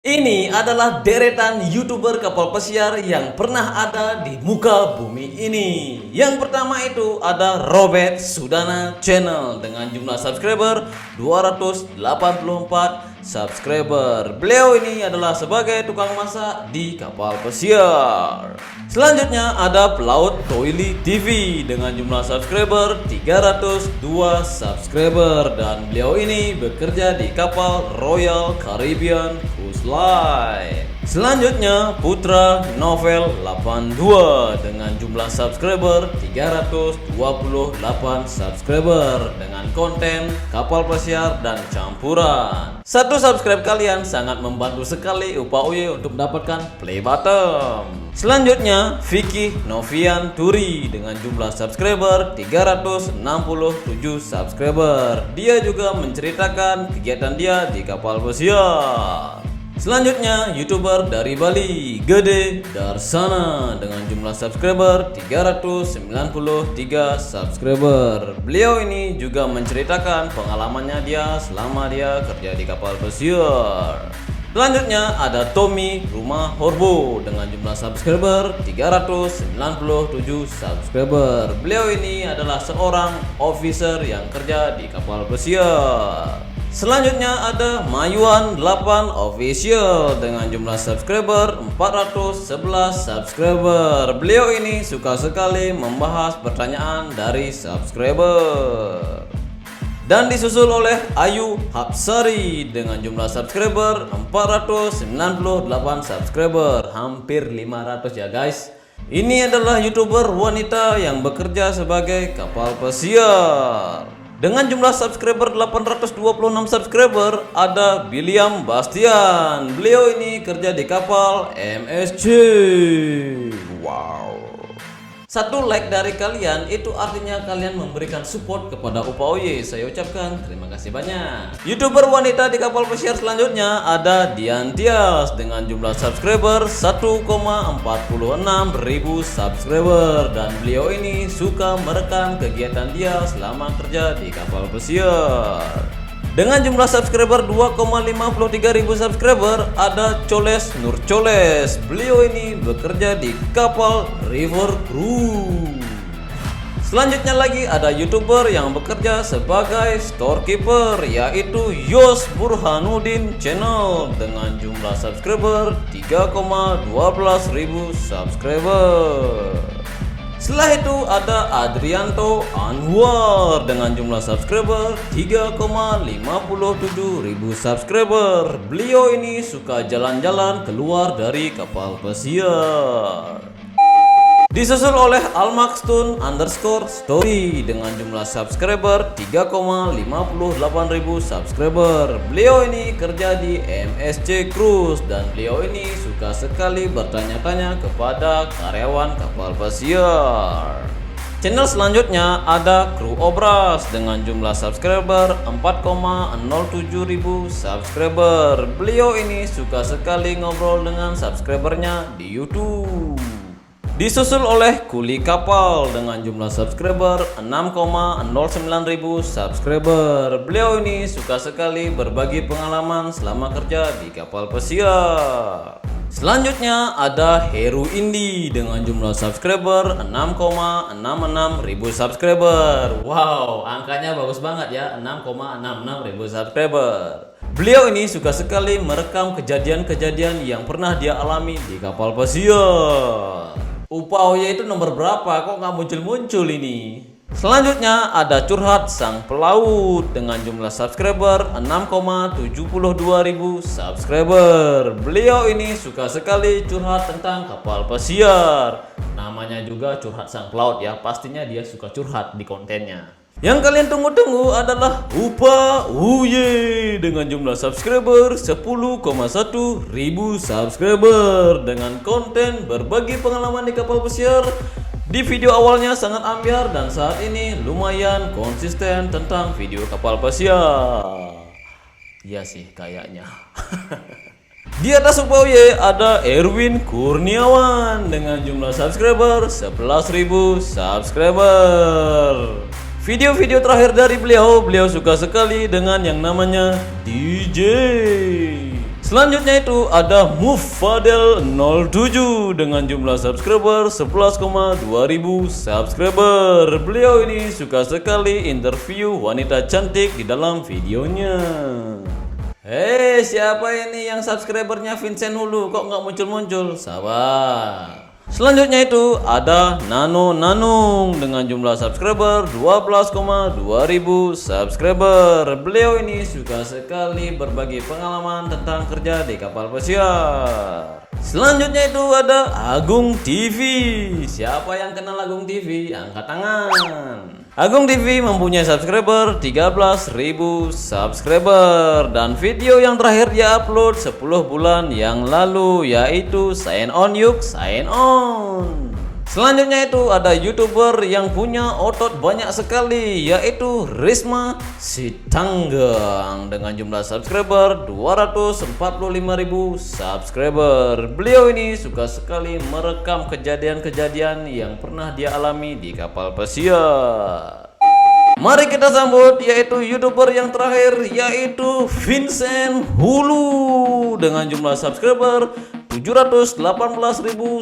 Ini adalah deretan YouTuber kapal pesiar yang pernah ada di muka bumi ini. Yang pertama itu ada Robert Sudana Channel dengan jumlah subscriber 284 subscriber. Beliau ini adalah sebagai tukang masak di kapal pesiar. Selanjutnya ada Pelaut Toili TV dengan jumlah subscriber 302 subscriber dan beliau ini bekerja di kapal Royal Caribbean Cruise Line. Selanjutnya Putra Novel 82 dengan jumlah subscriber 328 subscriber dengan konten kapal pesiar dan campuran. Satu subscribe kalian sangat membantu sekali Upa Uye untuk mendapatkan play button. Selanjutnya Vicky Novian Turi dengan jumlah subscriber 367 subscriber. Dia juga menceritakan kegiatan dia di kapal pesiar. Selanjutnya YouTuber dari Bali, Gede Darsana dengan jumlah subscriber 393 subscriber. Beliau ini juga menceritakan pengalamannya dia selama dia kerja di kapal pesiar. Selanjutnya ada Tommy Rumah Horbo dengan jumlah subscriber 397 subscriber. Beliau ini adalah seorang officer yang kerja di kapal pesiar. Selanjutnya ada Mayuan 8 Official dengan jumlah subscriber 411 subscriber. Beliau ini suka sekali membahas pertanyaan dari subscriber. Dan disusul oleh Ayu Hapsari dengan jumlah subscriber 498 subscriber, hampir 500 ya guys. Ini adalah YouTuber wanita yang bekerja sebagai kapal pesiar. Dengan jumlah subscriber 826 subscriber ada William Bastian. Beliau ini kerja di kapal MSC. Wow. Satu like dari kalian itu artinya kalian memberikan support kepada Upa Uye. Saya ucapkan terima kasih banyak. YouTuber wanita di kapal pesiar selanjutnya ada Dian Tias dengan jumlah subscriber 1,46 ribu subscriber dan beliau ini suka merekam kegiatan dia selama kerja di kapal pesiar. Dengan jumlah subscriber 2,53 ribu subscriber ada Coles Nur Coles. Beliau ini bekerja di kapal River Cruise. Selanjutnya lagi ada YouTuber yang bekerja sebagai storekeeper yaitu Yos Burhanuddin Channel dengan jumlah subscriber 3,12 ribu subscriber. Setelah itu ada Adrianto Anwar dengan jumlah subscriber 3,57 ribu subscriber. Beliau ini suka jalan-jalan keluar dari kapal pesiar. Disusul oleh Almaxtun_story dengan jumlah subscriber 3,58 ribu subscriber. Beliau ini kerja di MSC Cruise dan beliau ini suka sekali bertanya-tanya kepada karyawan kapal pesiar. Channel selanjutnya ada Kru Obras dengan jumlah subscriber 4,07 ribu subscriber. Beliau ini suka sekali ngobrol dengan subscribernya di YouTube. Disusul oleh Kuli Kapal dengan jumlah subscriber 6,09 ribu subscriber. Beliau ini suka sekali berbagi pengalaman selama kerja di kapal pesiar. Selanjutnya ada Heru Indi dengan jumlah subscriber 6,66 ribu subscriber. Wow, angkanya bagus banget ya, 6,66 ribu subscriber. Beliau ini suka sekali merekam kejadian-kejadian yang pernah dia alami di kapal pesiar. Upa Uye itu nomor berapa? Kok nggak muncul-muncul ini? Selanjutnya ada Curhat Sang Pelaut dengan jumlah subscriber 6,72 ribu subscriber. Beliau ini suka sekali curhat tentang kapal pesiar. Namanya juga Curhat Sang Pelaut ya, pastinya dia suka curhat di kontennya. Yang kalian tunggu-tunggu adalah Upa Uye dengan jumlah subscriber 10,1 ribu subscriber dengan konten berbagi pengalaman di kapal pesiar. Di video awalnya sangat ambiar dan saat ini lumayan konsisten tentang video kapal pesiar. Iya sih kayaknya. Di atas Upa Uye ada Erwin Kurniawan dengan jumlah subscriber 11.000 subscriber. Video-video terakhir dari beliau suka sekali dengan yang namanya DJ. Selanjutnya itu ada Mufadel 07 dengan jumlah subscriber 11,2 subscriber. Beliau ini suka sekali interview wanita cantik di dalam videonya. Hei, siapa ini yang subscribernya Vincent Hulu? Kok nggak muncul-muncul? Sabar. Selanjutnya itu ada Nano Nanung dengan jumlah subscriber 12,2 subscriber. Beliau ini suka sekali berbagi pengalaman tentang kerja di kapal pesiar. Selanjutnya itu ada Agung TV. Siapa yang kenal Agung TV? Angkat tangan. Agung TV mempunyai subscriber 13.000 subscriber dan video yang terakhir dia upload 10 bulan yang lalu yaitu Sign On Yuk Sign On. Selanjutnya itu ada YouTuber yang punya otot banyak sekali yaitu Risma Sitanggang dengan jumlah subscriber 245.000 subscriber. Beliau ini suka sekali merekam kejadian-kejadian yang pernah dia alami di kapal pesiar. Mari kita sambut yaitu YouTuber yang terakhir yaitu Vincent Hulu dengan jumlah subscriber 718.000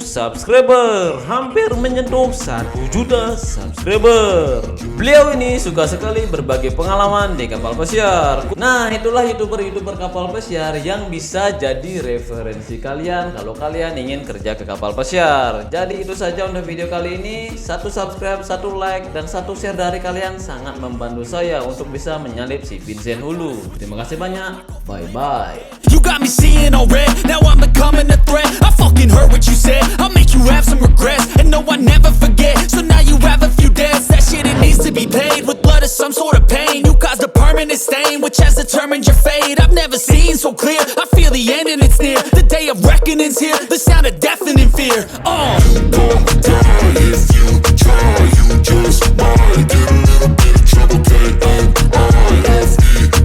subscriber, hampir menyentuh 1 juta subscriber. Beliau ini suka sekali berbagi pengalaman di kapal pesiar. Nah, itulah YouTuber kapal pesiar yang bisa jadi referensi kalian kalau kalian ingin kerja ke kapal pesiar. Jadi itu saja untuk video kali ini. 1 subscribe, 1 like, dan 1 share dari kalian sangat membantu saya untuk bisa menyalip si Vincent Hulu. Terima kasih banyak. Bye bye. You got me seeing all red, now I'm becoming a threat. I fucking heard what you said, I'll make you have some regrets. And no, I never forget, so now you have a few debts. That shit, it needs to be paid with blood or some sort of pain. You caused a permanent stain, which has determined your fate. I've never seen so clear, I feel the end and it's near. The day of reckoning's here, the sound of deafening fear. You don't die if you try, you just might get a little bit of trouble, K-A-I-F-E,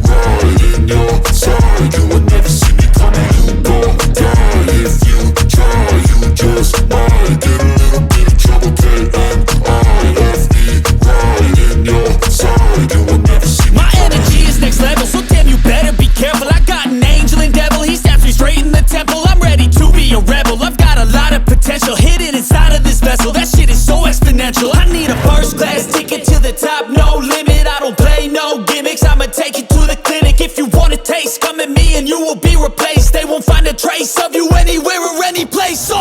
right in your side. You will never see me coming. You don't die if you try, you just might get a little bit of trouble, K-A-I-F-E, right in your side. You will never see me. My energy is next level, so damn you better be careful. I got an angel and devil, he stabs me straight in the temple. I'm ready to be a rebel, I've got a lot of potential hidden inside of this vessel. That shit is so exponential. I need a first class ticket to the top, no limit. I don't play no gimmicks, I'ma take you to the clinic. If you want a taste, come at me and you will be replaced. They won't find a trace of you anywhere or any place.